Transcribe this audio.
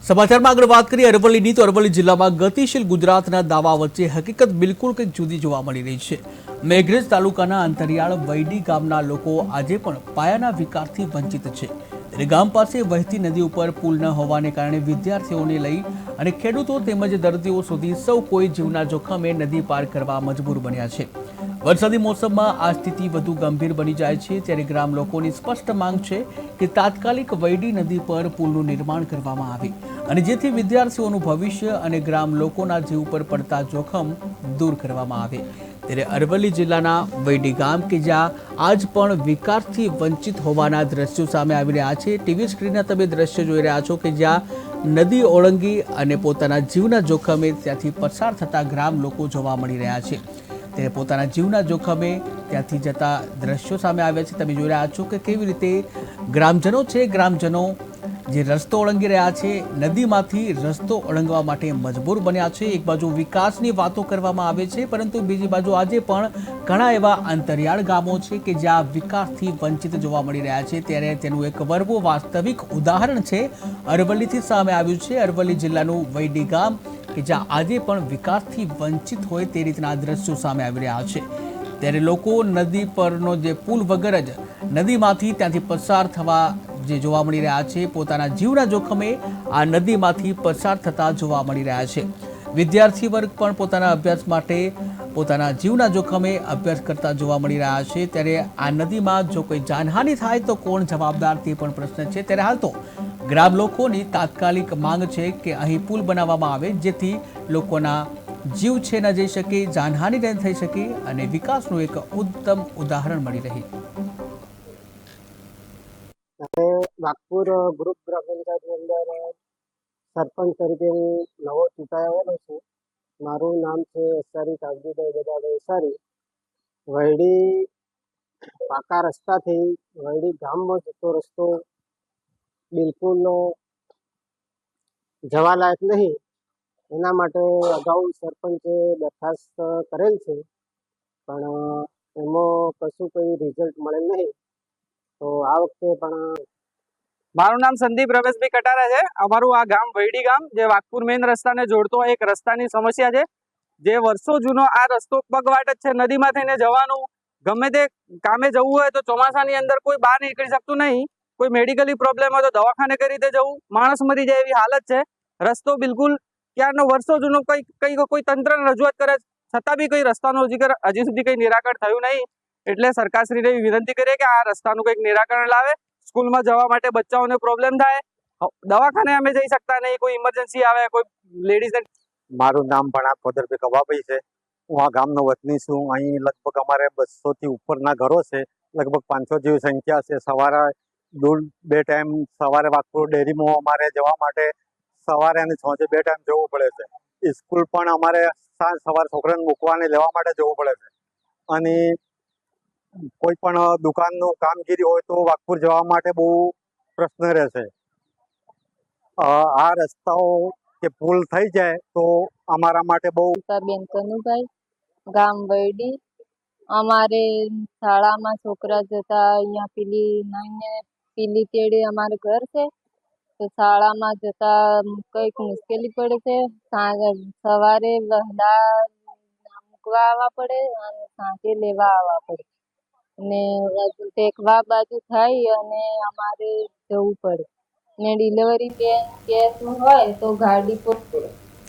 સમાચારમાં આગળ વાત કરીએ અરવલ્લીની તો અરવલ્લી જિલ્લામાં ગતિશીલ ગુજરાતના દાવા વચ્ચે હકીકત બિલકુલ કંઈક જુદી જોવા મળી રહી છે। મેઘરજ તાલુકાના અંતરિયાળ વૈડી ગામના લોકો આજે પણ પાયાના વિકાસથી વંચિત છે। ત્યારે ગામ પાસે વહેતી નદી ઉપર પુલ ન હોવાને કારણે વિદ્યાર્થીઓને લઈ અને ખેડૂતો તેમજ દર્દીઓ સુધી સૌ કોઈ જીવના જોખમે નદી પાર કરવા મજબૂર બન્યા છે। વરસાદી મોસમમાં આ સ્થિતિ વધુ ગંભીર બની જાય છે। ત્યારે ગ્રામ લોકોની સ્પષ્ટ માંગ છે કે તાત્કાલિક વૈડી નદી પર પુલનું નિર્માણ કરવામાં આવે અને જેથી વિદ્યાર્થીઓનું ભવિષ્ય અને ગ્રામ લોકોના જીવ પર પડતા જોખમ દૂર કરવામાં આવે। ત્યારે અરવલ્લી જિલ્લાના વૈડી ગામ કે જ્યાં આજ પણ વિકાસથી વંચિત હોવાના દ્રશ્યો સામે આવી રહ્યા છે। ટીવી સ્ક્રીનના તમે દ્રશ્ય જોઈ રહ્યા છો કે જ્યાં નદી ઓળંગી અને પોતાના જીવના જોખમે ત્યાંથી પસાર થતા ગ્રામ લોકો જોવા મળી રહ્યા છે। ત્યારે પોતાના જીવના જોખમે ત્યાંથી જતા દ્રશ્યો સામે આવ્યા છે। તમે જોઈ રહ્યા છો કે કેવી રીતે ગ્રામજનો જે રસ્તો ઓળંગી રહ્યા છે, નદીમાંથી રસ્તો ઓળંગવા માટે મજબૂર બન્યા છે। એક બાજુ વિકાસની વાતો કરવામાં આવે છે, પરંતુ બીજી બાજુ આજે પણ ઘણા એવા અંતરિયાળ ગામો છે કે જ્યાં વિકાસથી વંચિત જોવા મળી રહ્યા છે। ત્યારે તેનું એક વર્બો વાસ્તવિક ઉદાહરણ છે અરવલ્લીથી સામે આવ્યું છે। અરવલ્લી જિલ્લાનું વૈડી ગામ કે જ્યાં આજે પણ વિકાસથી વંચિત હોય તે રીતના દ્રશ્યો સામે આવી રહ્યા છે। ત્યારે લોકો નદી પરનો જે પુલ વગર જ નદીમાંથી ત્યાંથી પસાર થવા જે જોવા મળી રહ્યા છે, પોતાના જીવના જોખમે આ નદીમાંથી પસાર થતા જોવા મળી રહ્યા છે। વિદ્યાર્થી વર્ગ પણ પોતાના અભ્યાસ માટે પોતાના જીવના જોખમે અભ્યાસ કરતા જોવા મળી રહ્યા છે। ત્યારે આ નદીમાં જો કોઈ જાનહાનિ થાય તો કોણ જવાબદાર તે પણ પ્રશ્ન છે। ત્યારે હાલ તો ગ્રામ લોકોની તાત્કાલિક માંગ છે કે અહીં પુલ બનાવવામાં આવે જેથી લોકોના જીવ છે ન જઈ શકે, જાનહાનિ ન થઈ શકે અને વિકાસનું એક ઉત્તમ ઉદાહરણ મળી રહે। વાઘપુર ગ્રુપ ગ્રામ પંચાયતની અંદર સરપંચ તરીકે હું નવો ચૂંટાઈ આવેલો છું। મારું નામ છે એસારી કાગજીભાઈ ગજાભાઈ એસારી। વૈડી પાકા રસ્તાથી વૈડી ગામમાં જતો રસ્તો બિલકુલ જવાલાયક નહીં, એના માટે અગાઉ સરપંચે દરખાસ્ત કરેલ છે, પણ એમાં કશું કંઈ રિઝલ્ટ મળેલ નહીં। તો આ વખતે પણ મારું નામ સંદીપ રમેશભાઈ કટારા છે। અમારું આ ગામ વૈડી ગામ જે વાઘપુર મેઇન રસ્તાને જોડતો એક રસ્તાની સમસ્યા છે, જે વર્ષો જૂનો આ રસ્તો પગવાટ જ છે। નદીમાં થઈને જવાનું, ગમે તે કામે જવું હોય તો ચોમાસાની અંદર કોઈ બહાર નીકળી શકતું નહીં। કોઈ મેડિકલી પ્રોબ્લેમ હોય તો દવાખાને કઈ રીતે જવું, માણસ મરી જાય એવી હાલત છે। રસ્તો બિલકુલ ક્યારનો વર્ષો જૂનો કોઈ તંત્રને રજૂઆત કરે છતાં બી કોઈ રસ્તાનું હજી સુધી કંઈ નિરાકરણ થયું નહીં। એટલે સરકારશ્રીને વિનંતી કરીએ કે આ રસ્તાનું કંઈક નિરાકરણ લાવે। સ્કૂલમાં જવા માટે બચ્ચાઓને પ્રોબ્લેમ થાય, દવાખાને અમે જઈ શકતા નહીં, કોઈ ઇમરજન્સી આવે, કોઈ લેડીઝને। મારું નામ ભણાત ફોદરભાઈ કવાભાઈ છે। હું આ ગામનો વતની છું। અહીં લગભગ અમારે 200થી ઉપરના ઘરો છે, લગભગ 500 જેવી સંખ્યા છે। સવારે બે ટાઈમ સવારે વાઘપુર ડેરીમાં અમારે જવા માટે સવારે અને સાંજે 2 ટાઈમ જવું પડે છે। સ્કૂલ પણ અમારે સવારે છોકરાને મૂકવાને લેવા માટે જવું પડે છે। અને કોઈ પણ દુકાનનું કામગીરી હોય તો વાઘપુર જવા માટે બહુ પ્રશ્ન રહેશે। આ રસ્તાઓ કે પુલ થઈ જાય તો અમારા માટે બહુ। બેન કનુભાઈ, ગામ વૈડી। અમારે શાળામાં છોકરા જતા અહીંયા પીલી તેડે અમારે ઘર છે, તો શાળામાં જતા કંઈક મુશ્કેલી પડે છે। સવારે વહેલા મૂકવા આવવા પડે અને સાંજે લેવા આવવા પડે, ને ટેકવા બાજુ થાય અને અમારે જવું પડે, ને ડિલિવરી બેન હોય તો ગાડી